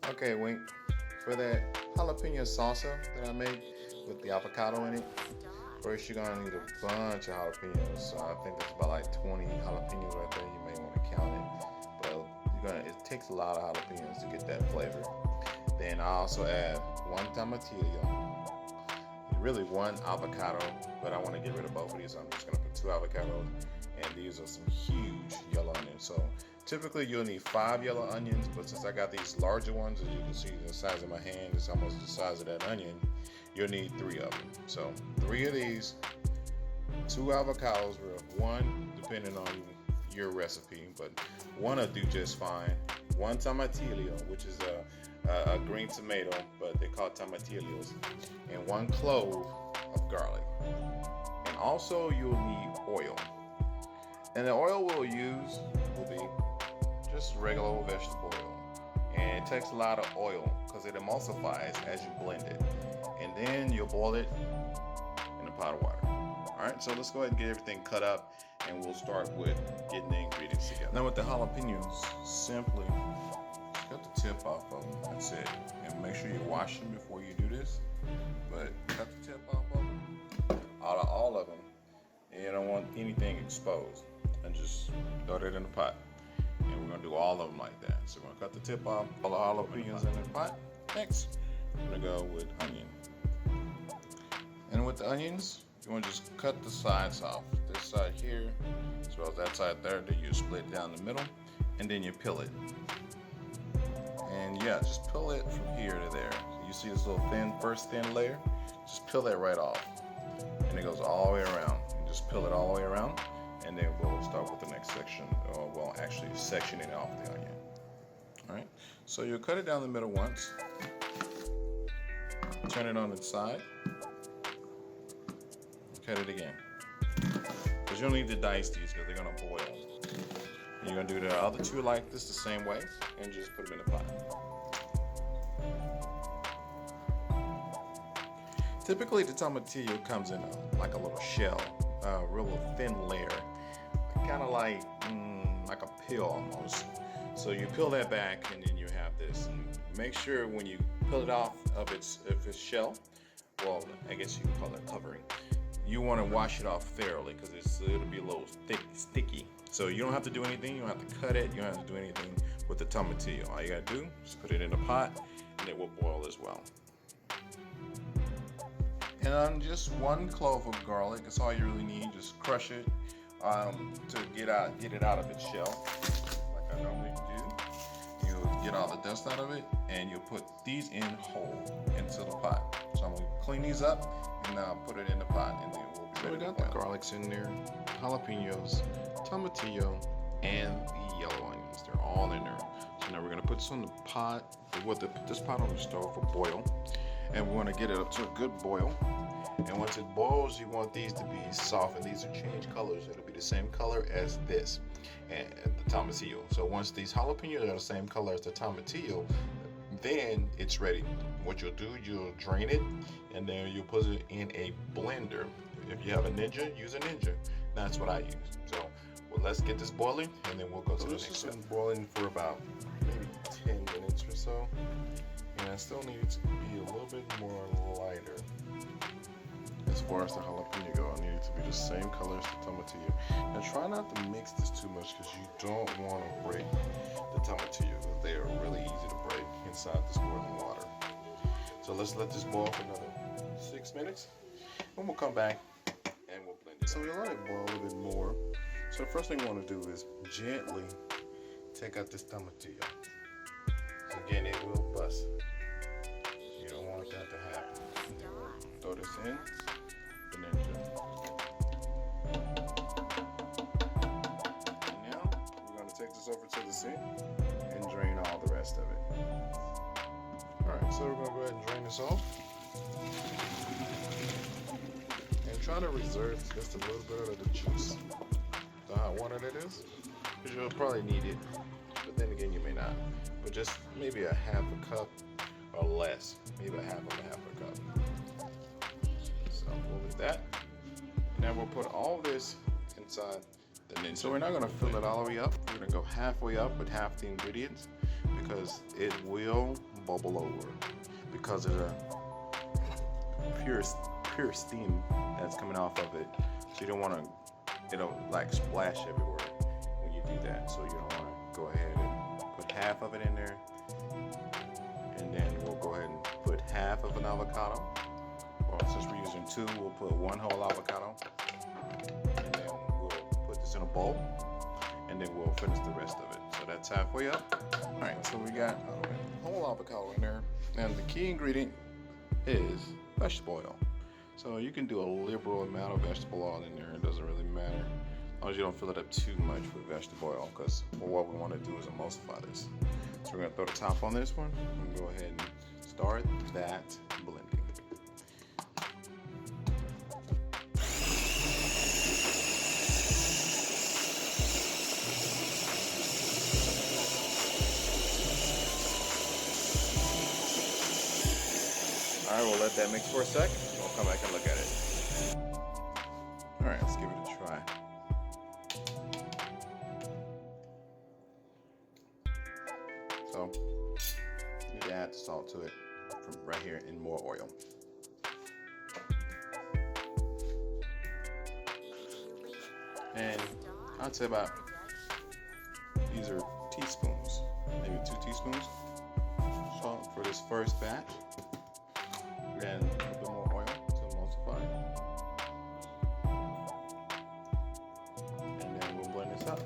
Okay, Wink, for that jalapeno salsa that I made with the avocado in it, first you're gonna need a bunch of jalapenos. So I think there's about like 20 jalapenos right there. You may want to count it, but it takes a lot of jalapenos to get that flavor. Then I also add one tomatillo, really one avocado, but I want to get rid of both of these, so I'm just gonna put two avocados, and these are some huge yellow onions. So typically you'll need 5 yellow onions, but since I got these larger ones, as you can see the size of my hand, it's almost the size of that onion, you'll need 3 of them. So 3 of these, 2 avocados, or 1 depending on your recipe, but 1 will do just fine. 1 tomatillo, which is a green tomato, but they call it tomatillos, and 1 clove of garlic. And also you'll need oil. And the oil we'll use will be just regular old vegetable oil. And it takes a lot of oil because it emulsifies as you blend it. And then you'll boil it in a pot of water. Alright, so let's go ahead and get everything cut up, and we'll start with getting the ingredients together. Now with the jalapenos, simply cut the tip off of them. That's it. And make sure you wash them before you do this. But cut the tip off of them, out of all of them. And you don't want anything exposed. And just throw it in the pot. And we're gonna do all of them like that. So we're gonna cut the tip off, all the jalapenos in the pot. Next, we're gonna go with onion. And with the onions, you want to just cut the sides off. This side here, as well as that side there. Then you split down the middle, and then you peel it. And yeah, just peel it from here to there. So you see this little first thin layer? Just peel that right off. And it goes all the way around. You just peel it all the way around, and then we'll start with the next section. Or we'll actually section it off the onion. Alright, so you'll cut it down the middle once. Turn it on its side. Cut it again, because you don't need to dice these because they're gonna boil. And you're gonna do the other 2 like this the same way, and just put them in the pot. Typically the tomatillo comes in like a little shell, a real thin layer, kind of like a peel almost. So you peel that back, and then you have this. And make sure when you peel it off of its shell, well, I guess you can call it covering, you want to wash it off thoroughly, because it'll be a little sticky. So you don't have to do anything. You don't have to cut it. You don't have to do anything with the tomatillo. All you gotta do is put it in a pot, and it will boil as well. And on just 1 clove of garlic, that's all you really need. Just crush it to get it out of its shell, like I normally do. You'll get all the dust out of it, and you'll put these in whole into the pot. So I'm gonna clean these up, and put it in the pot, and then we'll be ready. So we got the garlics in there, jalapenos, tomatillo, and the yellow onions. They're all in there. So now we're gonna put this on the pot. We'll put this pot on the stove for boil, and we want to get it up to a good boil. And once it boils, you want these to be soft, and these are change colors. It'll be the same color as this and the tomatillo. So once these jalapenos are the same color as the tomatillo, then it's ready. What you'll do, you'll drain it, and then you'll put it in a blender. If you have a Ninja, use a Ninja. That's what I use. So, well, let's get this boiling, and then we'll go to the next step. This has been boiling for about maybe 10 minutes or so, and I still need it to be a little bit more lighter. As far as the jalapeno go, I need it to be the same color as the tomatillo. Now try not to mix this too much, because you don't want to break the tomatillo. They are really easy to break inside this boiling water. So let's let this boil for another 6 minutes, and we'll come back and we'll blend it. So we'll let it boil a little bit more. So the first thing we want to do is gently take out this tomatillo. So again, it will bust. You don't want that to happen. Throw this in the Ninja. And now we're going to take this over to the sink and drain all the rest of it. Alright, so we're going to go ahead and drain this off. And try to reserve just a little bit of the juice. The hot water that is. Because you'll probably need it. But then again, you may not. But just maybe a half a cup or less. Maybe a half a cup. So we'll leave that. Now we'll put all this inside the Ninja. So we're not going to fill it all the way up. We're going to go halfway up with half the ingredients, because it will bubble over because of the pure steam that's coming off of it. So you don't want to, it'll like splash everywhere when you do that. So you don't want to go ahead and put half of it in there, and then we'll go ahead and put half of an avocado. Or since we're using two, we'll put one whole avocado, and then we'll put this in a bowl, and then we'll finish the rest of it. So that's halfway up. All right, so we got a whole avocado in there, and the key ingredient is vegetable oil. So you can do a liberal amount of vegetable oil in there. It doesn't really matter, as long as you don't fill it up too much with vegetable oil, because what we want to do is emulsify this. So we're gonna throw the top on this one and go ahead and start that blending. All right, we'll let that mix for a sec. We'll come back and look at it. All right, let's give it a try. So, you need to add the salt to it from right here and more oil. And I'd say about, these are teaspoons, maybe 2 teaspoons salt for this first batch. And a bit more oil to emulsify. And then we'll blend this up.